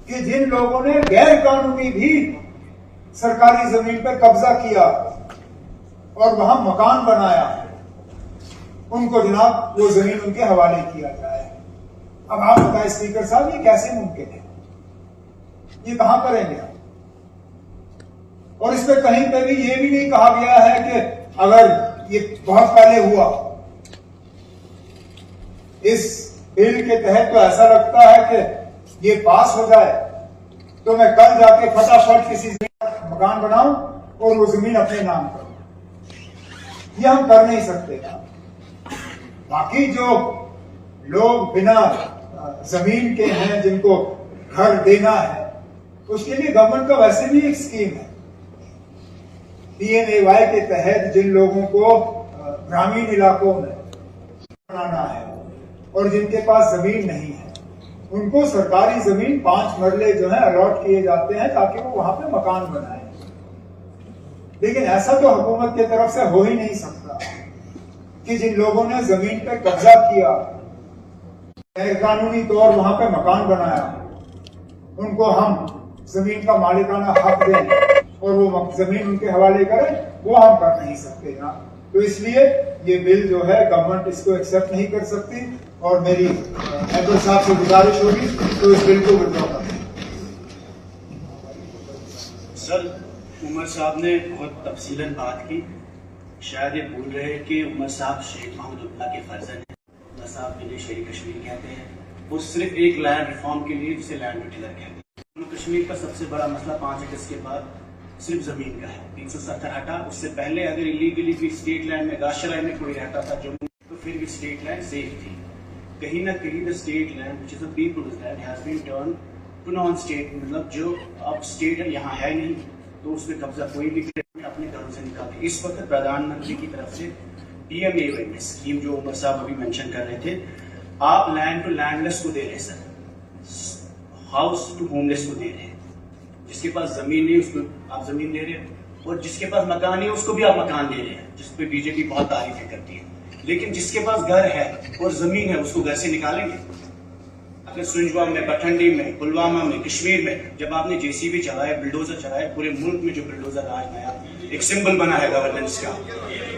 कि जिन लोगों ने गैर कानूनी भी सरकारी जमीन पर कब्जा किया और वहां मकान बनाया, उनको जनाब वो जमीन उनके हवाले किया जाए। अब आप बताएं स्पीकर साहब, ये कैसे मुमकिन है? ये कहां करेंगे आप? और इस पर कहीं पे भी ये भी नहीं कहा गया है कि अगर ये बहुत पहले हुआ, इस बिल के तहत तो ऐसा लगता है कि ये पास हो जाए तो मैं कल जाके फटाफट किसी जमीन पर मकान बनाऊं और वो जमीन अपने नाम करूं। ये हम कर नहीं सकते ना। बाकी जो लोग बिना जमीन के हैं, जिनको घर देना है, उसके लिए गवर्नमेंट का वैसे भी एक स्कीम है PMAY के तहत। जिन लोगों को ग्रामीण इलाकों में बनाना है और जिनके पास जमीन नहीं है, उनको सरकारी जमीन 5 मरले जो है अलॉट किए जाते हैं ताकि वो वहां पे मकान बनाए। लेकिन ऐसा तो हुकूमत की तरफ से हो ही नहीं सकता कि जिन लोगों ने जमीन पर कब्जा किया, गैर कानूनी तौर वहां पे मकान बनाया, उनको हम जमीन का मालिकाना हक दें और वो जमीन उनके हवाले करें, वो हम कर नहीं सकते ना। तो इसलिए ये बिल जो है गवर्नमेंट इसको एक्सेप्ट नहीं कर सकती और मेरी मेंबर साहब से गुजारिश होगी तो इस बिल को विड्रॉ कर दें। सर, उमर साहब ने बहुत तफसीलन बात की। शायद ये भूल रहे हैं कि उमर साहब शेख महमूद के फर्जन हैं। उमर साहब जिन्हें शेर कश्मीर कहते हैं, वो सिर्फ एक लैंड रिफॉर्म के लिए जिसे लैंड टिलर कहते हैं। कश्मीर का सबसे बड़ा मसला 5 अगस्त के बाद सिर्फ जमीन का है। 370 हटा, उससे पहले अगर इलीगली भी स्टेट लैंड में गाशराई में कोई रहता था जम्मू, तो फिर भी स्टेट लैंड सेफ थी। कहीं ना कहीं the state land which is a people's land has been turn to non state, मतलब जो अब स्टेट यहाँ है नहीं तो उस पर कब्जा कोई भी अपने घरों से निकाले। इस वक्त प्रधानमंत्री की तरफ से PMAY में स्कीम जो उमर साहब अभी मेंशन कर रहे थे, आप लैंड टू लैंडलेस को दे रहे सर, हाउस टू होमलेस को दे रहे हैं। जिसके पास जमीन नहीं उसको आप जमीन दे रहे हैं, और जिसके पास मकान नहीं उसको भी आप मकान दे रहे हैं, जिस पे बीजेपी बहुत तारीफें करती है। लेकिन जिसके पास घर है और जमीन है उसको घर से निकालेंगे? अगर सुंजवा में, बठंडी में, पुलवामा में, कश्मीर में जब आपने JCB चलाया, बुलडोजर चलाया, पूरे मुल्क में जो बुलडोजर राज नया एक सिंबल बना है गवर्नेंस का।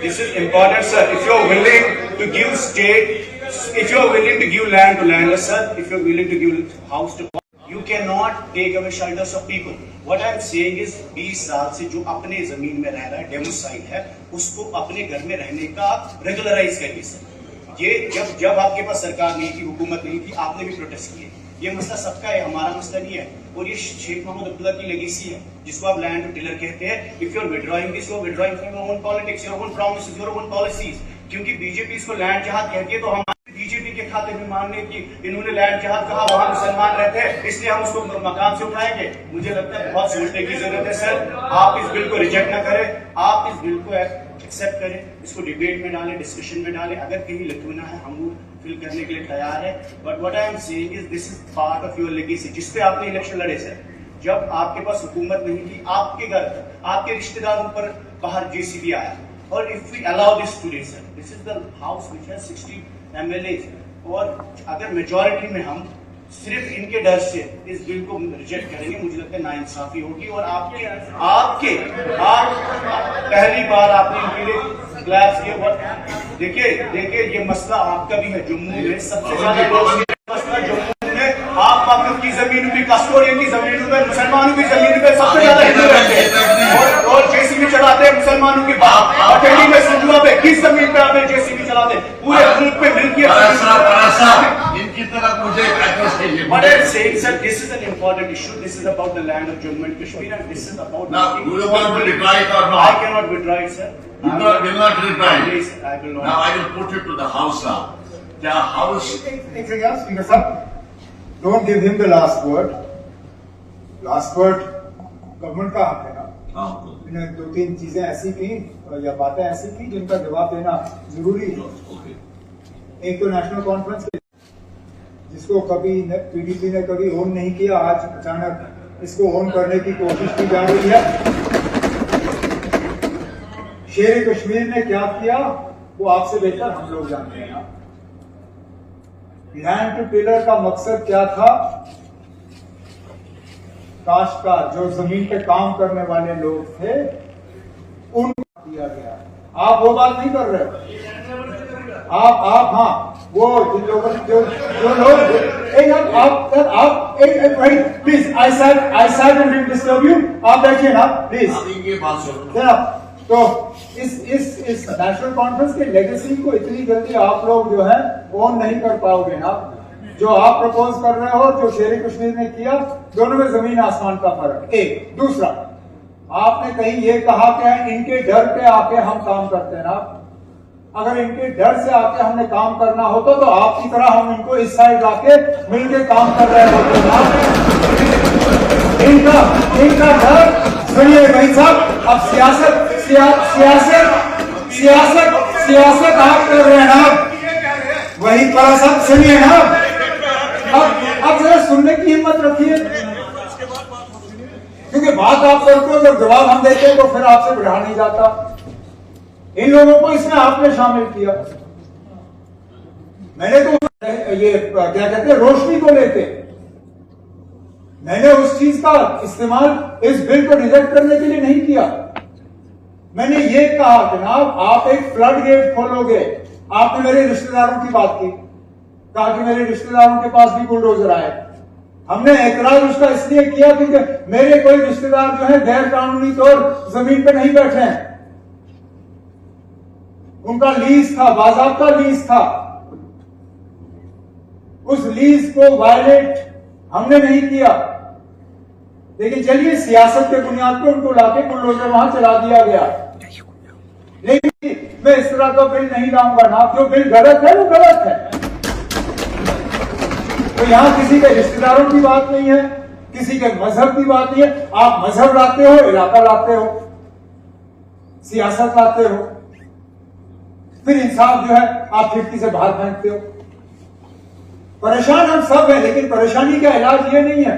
This is important sir. If you are willing to give state, if you are willing to give land to landless, sir, if you are willing to give house to, you cannot take away shelters of people. What I am saying is 20 साल से जो अपने जमीन में रह रहा है, demoiselle है, उसको अपने घर में रहने का रेगुलराइज करिए सर। ये जब आपके पास सरकार नहीं थी, हुकूमत नहीं थी, आपने भी प्रोटेस्ट किए। ये मसला सबका है, हमारा मसला नहीं है। और ये शेख मोहम्मद अब्दुल्ला की लेगेसी है, जिसको आप लैंड टू टिलर कहते हैं। If you are withdrawing this, you are withdrawing from your own politics, your own promises, your own policies. क्योंकि बीजेपी इसको लैंड जहाद कहती है, तो हम बीजेपी के खाते में मानने की इन्होंने लैंड जहाद कहा, वहां मुसलमान रहते हैं, इसलिए हम उसको मकान से उठाएंगे। मुझे लगता है बहुत सोचने की जरूरत है सर। आप इस बिल को रिजेक्ट ना करें, आप इस बिल को एक्सेप्ट करें, इसको डिबेट में डालें, डिस्कशन में डालें। अगर कहीं लकूना है हम वो फिल करने के लिए तैयार है। But what I am saying is this is part of your legacy, जिसपे आपने इलेक्शन लड़े सर। जब आपके पास हुकूमत नहीं थी, आपके घर, आपके रिश्तेदारों पर बाहर JCB आया। और if we allow this today sir, this is the house which has 60 MLAs, और अगर मेजॉरिटी में हम सिर्फ इनके डर से इस बिल को रिजेक्ट करेंगे, मुझे लगता है नाइंसाफी होगी। और आप पहली बार आपने इनके लिए क्लैप्स किए। देखिए ये मसला आपका भी है। जम्मू में सबसे ज्यादा मसला जम्मू में आप वक्फ की जमीन पे, कस्टोडियन की जमीन पे, मुसलमानों की जमीन पे सबसे ज्यादा हिंदू रहते हैं और JCB चलाते हैं मुसलमानों के पास। अकेली में सुंजुआ पे किस जमीन पे आप JCB चलाते हैं? पूरे मुल्क पे मिलकियत। इनकी तरफ मुझे एड्रेस चाहिए। What I'm saying, sir, this is an important issue. This is about the land of Jammu and Kashmir, and this is about. Now, do you want to withdraw it or not? I cannot withdraw it, sir. You will not withdraw it. Please, I will not. Now I will put it to the House now. The House. Speaker sir, don't give him the last word. Last word government का हक है ना। इन्हें 2-3 चीजें ऐसी की या बातें ऐसी की जिनका जवाब देना जरूरी है। एक तो नेशनल कॉन्फ्रेंस जिसको कभी PDP ने कभी ऑन नहीं किया, आज अचानक इसको ऑन करने की कोशिश की जा रही है। शेर कश्मीर ने क्या किया वो आपसे बेहतर हम लोग जानते हैं ना। लैंड टू टिलर का मकसद क्या था? काश्तकार जो जमीन पे काम करने वाले लोग थे उनको दिया गया। आप वो बात नहीं कर रहे हो। आप हाँ वो जिन लोगों जो लोग आप please I side and disturb you. आप बैठिए ना प्लीज। ये बात सुनो। जनाब तो इस नेशनल कॉन्फ्रेंस के लेगेसी को इतनी जल्दी आप लोग जो है ओन नहीं कर पाओगे ना। जो आप प्रपोज कर रहे हो जो शेर कश्मीर ने किया दोनों में जमीन आसमान का फर्क। एक दूसरा आपने कहीं ये कहा कि इनके डर पे आके हम काम करते हैं ना। अगर इनके डर से आके हमने काम करना होता तो आपकी तरह हम इनको इस साइड आके मिलके काम कर रहे होते ना। इनका डर सुनिए भाई साहब। अब सियासत आप कर रहे हैं ना। वही पर सब सुनिए ना। अब जरा सुनने की हिम्मत रखिए क्योंकि बात आप करते हो जब जवाब हम देते हैं तो फिर आपसे बढ़ा नहीं जाता। इन लोगों को इसमें आपने शामिल किया। मैंने तो ये क्या कहते हैं रोशनी को लेके मैंने उस चीज का इस्तेमाल इस बिल को रिजेक्ट करने के लिए नहीं किया। मैंने ये कहा जनाब आप एक फ्लड गेट खोलोगे। आपने मेरे रिश्तेदारों की बात की, कहा कि मेरे रिश्तेदारों के पास भी बुलडोजर आए। हमने एतराज उसका इसलिए किया क्योंकि मेरे कोई रिश्तेदार जो है गैर कानूनी तौर जमीन पे नहीं बैठे हैं। उनका लीज था, बाज़ाब्ता लीज था। उस लीज को वायलेट हमने नहीं किया। लेकिन चलिए सियासत के बुनियाद पर उनको लाके बुलडोजर वहां चला दिया गया। लेकिन मैं इस तरह का बिल नहीं लाऊंगा ना। जो बिल गलत है वो गलत है। तो यहां किसी के रिश्तेदारों की बात नहीं है, किसी के मजहब की बात नहीं है। आप मजहब लाते हो, इलाका लाते हो, सियासत लाते हो, फिर इंसाफ जो है आप खिड़की से बाहर फेंकते हो। परेशान हम सब हैं, लेकिन परेशानी का इलाज ये नहीं है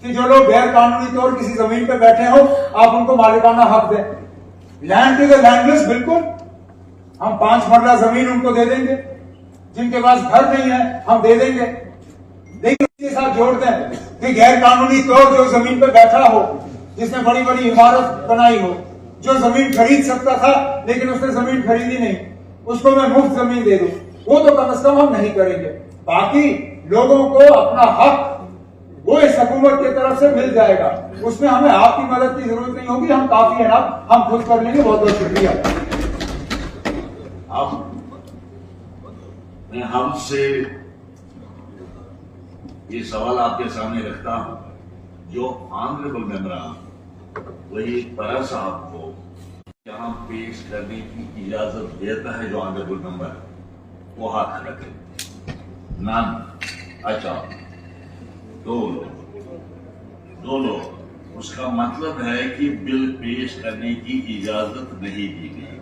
कि जो लोग गैर कानूनी तौर किसी जमीन पे बैठे हो आप उनको मालिकाना हक दें। लैंड टू द लैंडलेस बिल्कुल हम 5 मरला जमीन उनको दे देंगे। जिनके पास घर नहीं है हम दे देंगे। लेकिन इसके साथ जोड़ दें कि गैर कानूनी तौर जो जमीन पे बैठा हो, जिसने बड़ी बड़ी इमारत बनाई हो, जो जमीन खरीद सकता था लेकिन उसने जमीन खरीदी नहीं, उसको मैं मुफ्त जमीन दे दूं, वो तो कम से कम हम नहीं करेंगे। बाकी लोगों को अपना हक वो इस हुकूमत की तरफ से मिल जाएगा। उसमें हमें आपकी मदद की जरूरत नहीं होगी। हम काफी है ना, हम खुद कर लेंगे। बहुत बहुत शुक्रिया। अब मैं हमसे ये सवाल आपके सामने रखता हूं, जो ऑनरेबल मेंबर वही परा साहब को यहां पेश करने की इजाजत देता है। जो ऑनरेबल मेंबर वो हाथ रखे। नाम अच्छा दो लोग उसका मतलब है कि बिल पेश करने की इजाजत नहीं दी गई।